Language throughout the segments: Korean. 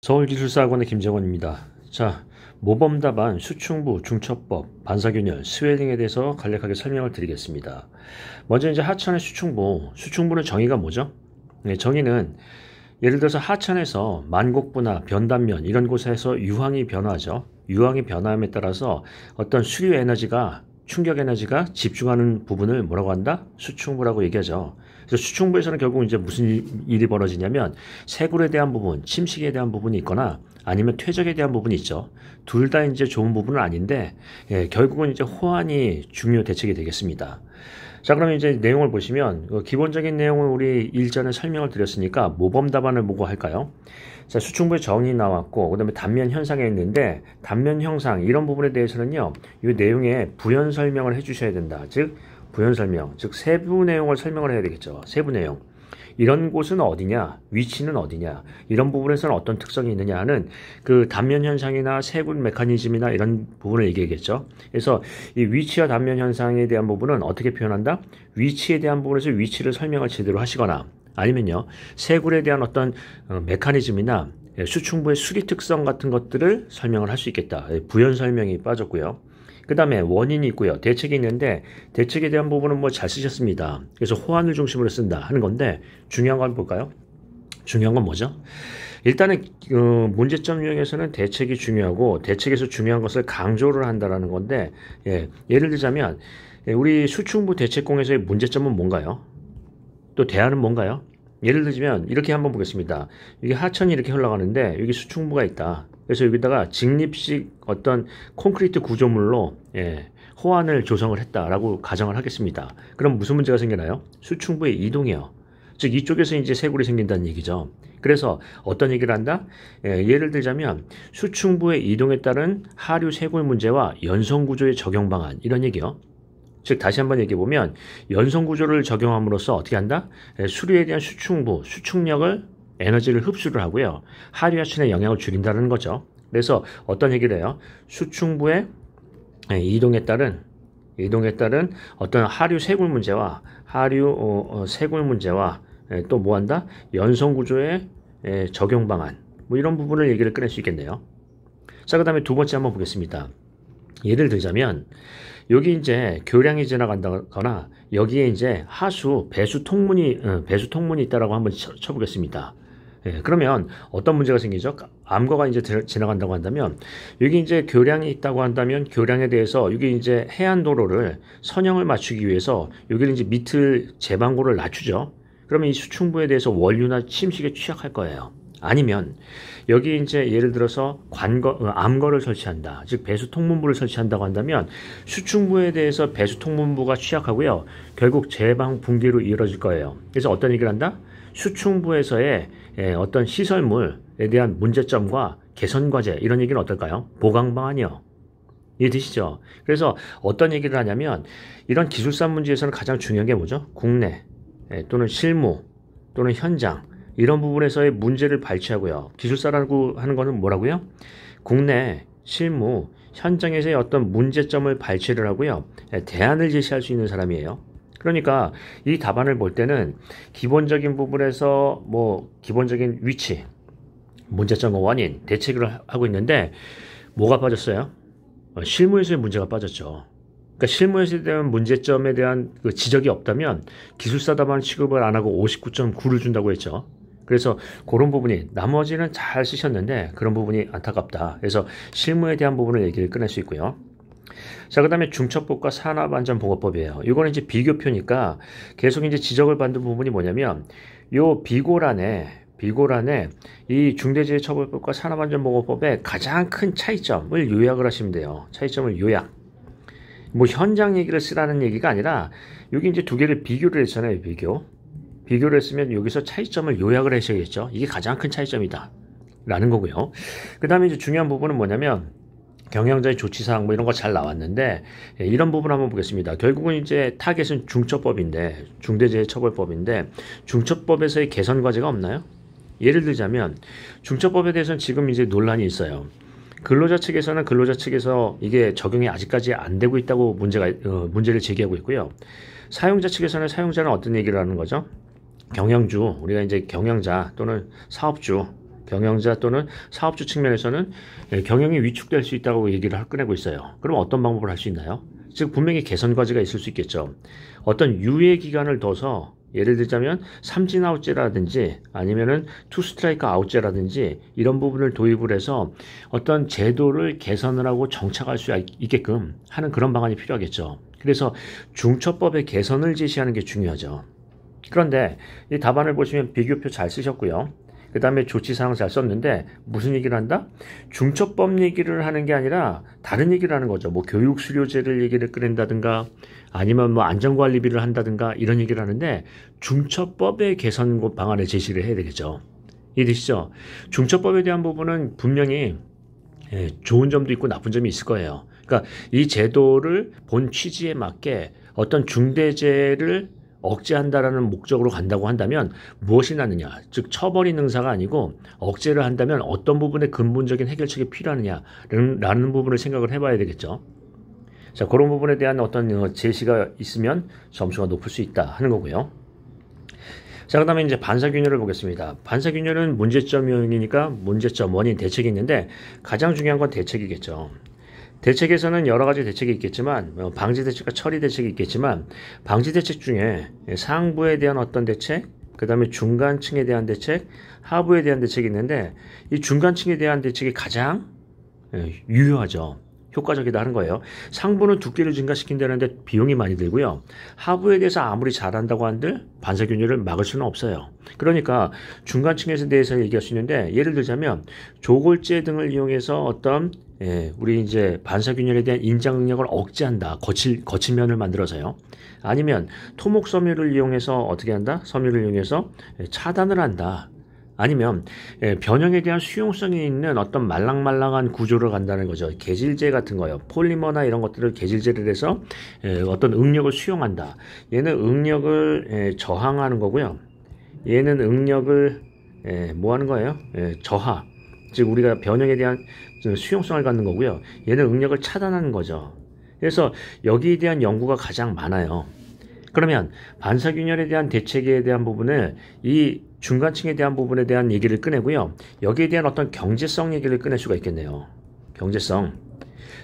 서울기술사학원의 김정원입니다. 자, 모범답안, 수충부, 중첩법, 반사균열, 스웨링에 대해서 간략하게 설명을 드리겠습니다. 먼저 이제 하천의 수충부, 수충부는 정의가 뭐죠? 네, 정의는 예를 들어서 하천에서 만곡부나 변단면 이런 곳에서 유황이 변화하죠. 유황이 변화함에 따라서 어떤 수류 에너지가 충격 에너지가 집중하는 부분을 뭐라고 한다? 수충부라고 얘기하죠. 그래서 수충부에서는 결국 이제 무슨 일이 벌어지냐면 세굴에 대한 부분, 침식에 대한 부분이 있거나 아니면 퇴적에 대한 부분이 있죠. 둘 다 이제 좋은 부분은 아닌데 결국은 이제 호환이 중요 대책이 되겠습니다. 자, 그러면 이제 내용을 보시면 기본적인 내용은 우리 일전에 설명을 드렸으니까 모범 답안을 보고 할까요? 자, 수충부의 정의 나왔고 그다음에 단면 현상에 있는데 단면 형상 이런 부분에 대해서는요. 이 내용에 부연 설명을 해 주셔야 된다. 즉 부연 설명, 즉 세부 내용을 설명을 해야 되겠죠. 세부 내용. 이런 곳은 어디냐, 위치는 어디냐, 이런 부분에서는 어떤 특성이 있느냐 하는 그 단면 현상이나 세분 메커니즘이나 이런 부분을 얘기하겠죠. 그래서 이 위치와 단면 현상에 대한 부분은 어떻게 표현한다? 위치에 대한 부분에서 위치를 설명을 제대로 하시거나 아니면요, 세굴에 대한 어떤 메커니즘이나 수충부의 수리 특성 같은 것들을 설명을 할 수 있겠다. 부연 설명이 빠졌고요. 그 다음에 원인이 있고요. 대책이 있는데 대책에 대한 부분은 뭐 잘 쓰셨습니다. 그래서 호환을 중심으로 쓴다 하는 건데 중요한 거 한번 볼까요? 중요한 건 뭐죠? 일단은 문제점 유형에서는 대책이 중요하고 대책에서 중요한 것을 강조를 한다라는 건데 예를 들자면 우리 수충부 대책공에서의 문제점은 뭔가요? 또 대안은 뭔가요? 예를 들자면 이렇게 한번 보겠습니다. 이게 하천이 이렇게 흘러가는데 여기 수충부가 있다. 그래서 여기다가 직립식 어떤 콘크리트 구조물로 호환을 조성을 했다라고 가정을 하겠습니다. 그럼 무슨 문제가 생기나요? 수충부의 이동이요. 즉 이쪽에서 이제 세굴이 생긴다는 얘기죠. 그래서 어떤 얘기를 한다? 예를 들자면 수충부의 이동에 따른 하류 세굴 문제와 연성구조의 적용 방안 이런 얘기요. 즉 다시 한번 얘기해보면 연성구조를 적용함으로써 어떻게 한다? 수류에 대한 수충부, 수축력을 에너지를 흡수를 하고요. 하류 하천의 영향을 줄인다는 거죠. 그래서 어떤 얘기를 해요? 수충부의 이동에 따른 어떤 하류 세굴 문제와 세굴 문제와 또 뭐한다? 연성구조의 적용 방안 뭐 이런 부분을 얘기를 꺼낼 수 있겠네요. 자, 그 다음에 두 번째 한번 보겠습니다. 예를 들자면 여기 이제 교량이 지나간다거나 여기에 이제 하수 배수 통문이 있다라고 한번 쳐보겠습니다. 그러면 어떤 문제가 생기죠? 암거가 이제 지나간다고 한다면 여기 이제 교량이 있다고 한다면 교량에 대해서 여기 이제 해안도로를 선형을 맞추기 위해서 여기를 이제 밑을 제방고를 낮추죠. 그러면 이 수충부에 대해서 원류나 침식에 취약할 거예요. 아니면 여기 이제 예를 들어서 암거를 설치한다. 즉 배수 통문부를 설치한다고 한다면 수충부에 대해서 배수 통문부가 취약하고요. 결국 제방 붕괴로 이루어질 거예요. 그래서 어떤 얘기를 한다? 수충부에서의 어떤 시설물에 대한 문제점과 개선 과제 이런 얘기는 어떨까요? 보강 방안이요. 이해되시죠? 그래서 어떤 얘기를 하냐면 이런 기술사 문제에서는 가장 중요한 게 뭐죠? 국내 또는 실무 또는 현장 이런 부분에서의 문제를 발췌하고요. 기술사라고 하는 거는 뭐라고요? 국내, 실무, 현장에서의 어떤 문제점을 발췌를 하고요. 대안을 제시할 수 있는 사람이에요. 그러니까 이 답안을 볼 때는 기본적인 부분에서 뭐 기본적인 위치, 문제점과 원인, 대책을 하고 있는데 뭐가 빠졌어요? 실무에서의 문제가 빠졌죠. 그러니까 실무에서 대한 문제점에 대한 그 지적이 없다면 기술사 답안 취급을 안 하고 59.9를 준다고 했죠. 그래서 그런 부분이 나머지는 잘 쓰셨는데 그런 부분이 안타깝다. 그래서 실무에 대한 부분을 얘기를 꺼낼 수 있고요. 자, 그 다음에 중첩법과 산업안전보건법이에요. 이거는 이제 비교표니까 계속 이제 지적을 받는 부분이 뭐냐면 요 비고란에 이 중대재해처벌법과 산업안전보건법의 가장 큰 차이점을 요약을 하시면 돼요. 차이점을 요약. 뭐 현장 얘기를 쓰라는 얘기가 아니라 여기 이제 두 개를 비교를 했잖아요. 비교를 했으면 여기서 차이점을 요약을 하셔야겠죠. 이게 가장 큰 차이점이다 라는 거고요. 그 다음에 이제 중요한 부분은 뭐냐면 경영자의 조치사항 뭐 이런 거 잘 나왔는데 이런 부분 한번 보겠습니다. 결국은 이제 타겟은 중처법인데 중대재해처벌법인데 중처법에서의 개선 과제가 없나요? 예를 들자면 중처법에 대해서는 지금 이제 논란이 있어요. 근로자 측에서 이게 적용이 아직까지 안 되고 있다고 문제를 제기하고 있고요. 사용자 측에서는 사용자는 어떤 얘기를 하는 거죠? 경영주, 우리가 이제 경영자 또는 사업주 경영자 또는 사업주 측면에서는 경영이 위축될 수 있다고 얘기를 꺼내고 있어요. 그럼 어떤 방법을 할 수 있나요? 즉 분명히 개선 과제가 있을 수 있겠죠. 어떤 유예 기간을 둬서 예를 들자면 삼진 아웃제라든지 아니면은 투 스트라이크 아웃제라든지 이런 부분을 도입을 해서 어떤 제도를 개선을 하고 정착할 수 있게끔 하는 그런 방안이 필요하겠죠. 그래서 중처법의 개선을 제시하는 게 중요하죠. 그런데 이 답안을 보시면 비교표 잘 쓰셨고요. 그 다음에 조치사항 잘 썼는데 무슨 얘기를 한다? 중처법 얘기를 하는 게 아니라 다른 얘기를 하는 거죠. 뭐 교육수료제를 얘기를 꺼낸다든가 아니면 뭐 안전관리비를 한다든가 이런 얘기를 하는데 중처법의 개선 방안을 제시를 해야 되겠죠. 이해되시죠? 중처법에 대한 부분은 분명히 좋은 점도 있고 나쁜 점이 있을 거예요. 그러니까 이 제도를 본 취지에 맞게 어떤 중대재해를 억제한다라는 목적으로 간다고 한다면 무엇이 나느냐, 즉 처벌이 능사가 아니고 억제를 한다면 어떤 부분에 근본적인 해결책이 필요하느냐라는 부분을 생각을 해봐야 되겠죠. 자, 그런 부분에 대한 어떤 제시가 있으면 점수가 높을 수 있다 하는 거고요. 자, 그 다음에 이제 반사균열을 보겠습니다. 반사균열은 문제점이니까 문제점, 원인, 대책이 있는데 가장 중요한 건 대책이겠죠. 대책에서는 여러 가지 대책이 있겠지만 방지 대책과 처리 대책이 있겠지만 방지 대책 중에 상부에 대한 어떤 대책, 그 다음에 중간층에 대한 대책, 하부에 대한 대책이 있는데 이 중간층에 대한 대책이 가장 유효하죠. 효과적이다 하는 거예요. 상부는 두께를 증가시킨다는데 비용이 많이 들고요. 하부에 대해서 아무리 잘한다고 한들 반사균열을 막을 수는 없어요. 그러니까 중간층에 대해서 얘기할 수 있는데 예를 들자면 조골제 등을 이용해서 어떤 우리 이제 반사균열에 대한 인장 능력을 억제한다. 거친 면을 만들어서요. 아니면 토목 섬유를 이용해서 어떻게 한다? 섬유를 이용해서 차단을 한다. 아니면 변형에 대한 수용성이 있는 어떤 말랑말랑한 구조를 간다는 거죠. 계질제 같은 거요. 폴리머나 이런 것들을 계질제를 해서 어떤 응력을 수용한다. 얘는 응력을 저항하는 거고요. 얘는 응력을 뭐 하는 거예요? 저하. 즉 우리가 변형에 대한 수용성을 갖는 거고요. 얘는 응력을 차단하는 거죠. 그래서 여기에 대한 연구가 가장 많아요. 그러면 반사균열에 대한 대책에 대한 부분을 이 중간층에 대한 부분에 대한 얘기를 꺼내고요. 여기에 대한 어떤 경제성 얘기를 꺼낼 수가 있겠네요. 경제성.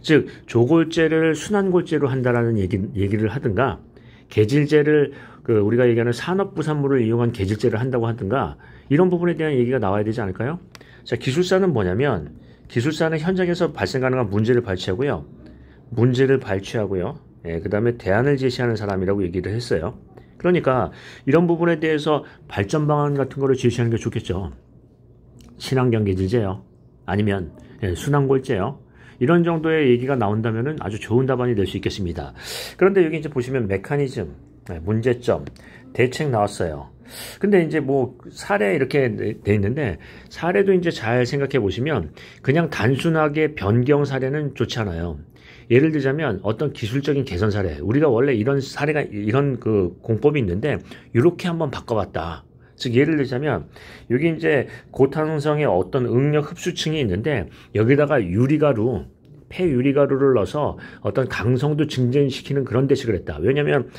즉 조골제를 순환골제로 한다라는 얘기를 하든가 계질제를 우리가 얘기하는 산업부산물을 이용한 계질제를 한다고 하든가 이런 부분에 대한 얘기가 나와야 되지 않을까요? 자, 기술사는 뭐냐면 기술사는 현장에서 발생 가능한 문제를 발췌하고요. 그 다음에 대안을 제시하는 사람이라고 얘기를 했어요. 그러니까 이런 부분에 대해서 발전 방안 같은 거를 제시하는 게 좋겠죠. 친환경 계질제요. 아니면 순환골제요. 이런 정도의 얘기가 나온다면 아주 좋은 답안이 될 수 있겠습니다. 그런데 여기 이제 보시면 메커니즘, 문제점, 대책 나왔어요. 근데 이제 뭐 사례 이렇게 돼 있는데 사례도 이제 잘 생각해 보시면 그냥 단순하게 변경 사례는 좋지 않아요. 예를 들자면 어떤 기술적인 개선 사례, 우리가 원래 이런 사례가 이런 공법이 있는데 이렇게 한번 바꿔봤다. 즉 예를 들자면 여기 이제 고탄성의 어떤 응력 흡수층이 있는데 여기다가 유리가루, 폐유리가루를 넣어서 어떤 강성도 증진시키는 그런 대책을 했다. 왜냐하면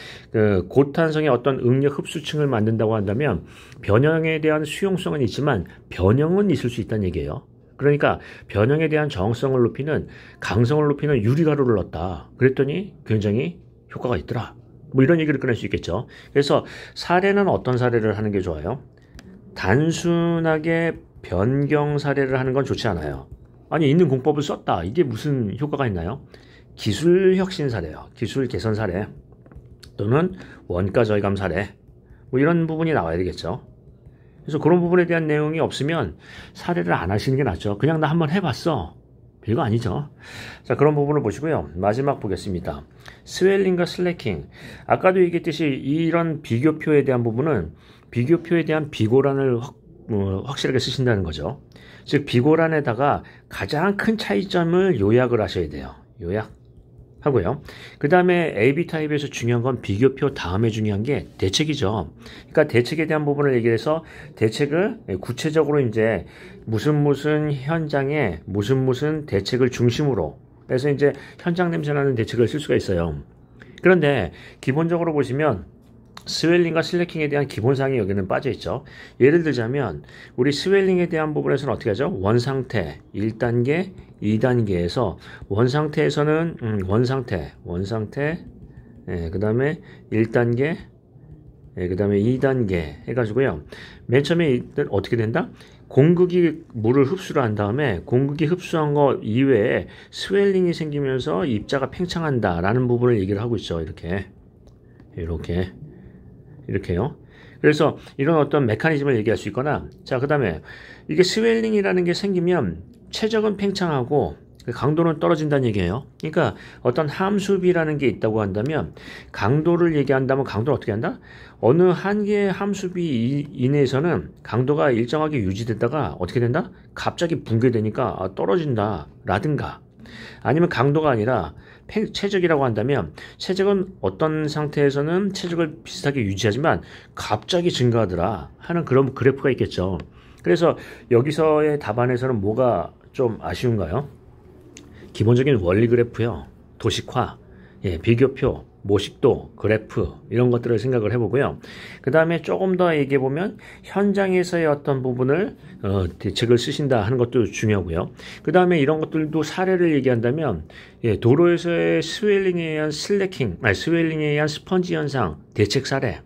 고탄성의 어떤 응력 흡수층을 만든다고 한다면 변형에 대한 수용성은 있지만 변형은 있을 수 있다는 얘기예요. 그러니까 변형에 대한 저항성을 높이는 강성을 높이는 유리가루를 넣었다. 그랬더니 굉장히 효과가 있더라. 뭐 이런 얘기를 꺼낼 수 있겠죠. 그래서 사례는 어떤 사례를 하는 게 좋아요? 단순하게 변경 사례를 하는 건 좋지 않아요. 아니 있는 공법을 썼다. 이게 무슨 효과가 있나요? 기술 혁신 사례요. 기술 개선 사례 또는 원가 절감 사례 뭐 이런 부분이 나와야 되겠죠. 그래서 그런 부분에 대한 내용이 없으면 사례를 안 하시는 게 낫죠. 그냥 나 한번 해봤어. 별거 아니죠. 자, 그런 부분을 보시고요. 마지막 보겠습니다. 스웰링과 슬래킹. 아까도 얘기했듯이 이런 비교표에 대한 부분은 비교표에 대한 비고란을 확실하게 쓰신다는 거죠. 즉 비고란에다가 가장 큰 차이점을 요약을 하셔야 돼요. 요약하고요. 그 다음에 AB 타입에서 중요한 건 비교표 다음에 중요한 게 대책이죠. 그러니까 대책에 대한 부분을 얘기해서 대책을 구체적으로 이제 무슨 현장에 무슨 대책을 중심으로 해서 이제 현장 냄새나는 대책을 쓸 수가 있어요. 그런데 기본적으로 보시면 스웰링과 슬래킹에 대한 기본사항이 여기는 빠져있죠. 예를 들자면 우리 스웰링에 대한 부분에서는 어떻게 하죠? 원상태 1단계, 2단계에서 원상태에서는 원상태 그 다음에 1단계 그 다음에 2단계 해가지고요. 맨 처음에 어떻게 된다? 공극이 물을 흡수를 한 다음에 공극이 흡수한 거 이외에 스웰링이 생기면서 입자가 팽창한다 라는 부분을 얘기를 하고 있죠. 이렇게요. 그래서 이런 어떤 메커니즘을 얘기할 수 있거나, 자, 그 다음에 이게 스웰링이라는 게 생기면 최적은 팽창하고 강도는 떨어진다는 얘기예요. 그러니까 어떤 함수비라는 게 있다고 한다면 강도를 얘기한다면 강도를 어떻게 한다? 어느 한계의 함수비 이내에서는 강도가 일정하게 유지되다가 어떻게 된다? 갑자기 붕괴되니까 떨어진다 라든가, 아니면 강도가 아니라 최적이라고 한다면 최적은 어떤 상태에서는 최적을 비슷하게 유지하지만 갑자기 증가하더라 하는 그런 그래프가 있겠죠. 그래서 여기서의 답안에서는 뭐가 좀 아쉬운가요? 기본적인 원리 그래프요, 도식화, 비교표, 모식도, 그래프 이런 것들을 생각을 해보고요. 그 다음에 조금 더 얘기해보면 현장에서의 어떤 부분을 대책을 쓰신다 하는 것도 중요하고요. 그 다음에 이런 것들도 사례를 얘기한다면 도로에서의 스웰링에 의한 스웰링에 의한 스펀지 현상 대책 사례,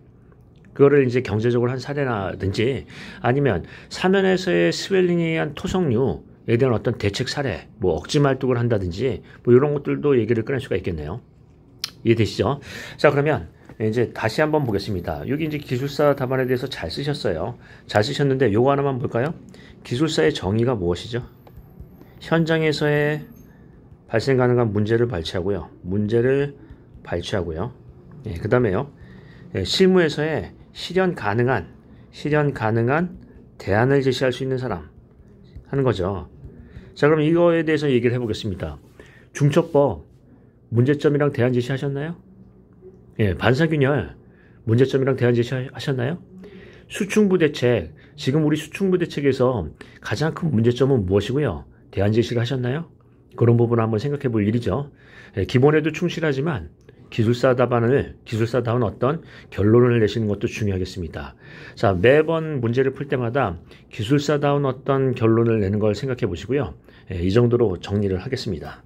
그거를 이제 경제적으로 한 사례라든지, 아니면 사면에서의 스웰링에 의한 토성류에 대한 어떤 대책 사례, 뭐 억지 말뚝을 한다든지 뭐 이런 것들도 얘기를 꺼낼 수가 있겠네요. 이해되시죠? 자, 그러면 이제 다시 한번 보겠습니다. 여기 이제 기술사 답안에 대해서 잘 쓰셨어요. 잘 쓰셨는데 요거 하나만 볼까요? 기술사의 정의가 무엇이죠? 현장에서의 발생 가능한 문제를 발췌하고요. 그 다음에요. 실무에서의 실현 가능한 대안을 제시할 수 있는 사람 하는 거죠. 자, 그럼 이거에 대해서 얘기를 해보겠습니다. 중첩법 문제점이랑 대안 제시하셨나요? 반사균열 문제점이랑 대안 제시하셨나요? 수충부 대책, 지금 우리 수충부 대책에서 가장 큰 문제점은 무엇이고요? 대안 제시를 하셨나요? 그런 부분을 한번 생각해 볼 일이죠. 기본에도 충실하지만 기술사다운 어떤 결론을 내시는 것도 중요하겠습니다. 자, 매번 문제를 풀 때마다 기술사다운 어떤 결론을 내는 걸 생각해 보시고요. 이 정도로 정리를 하겠습니다.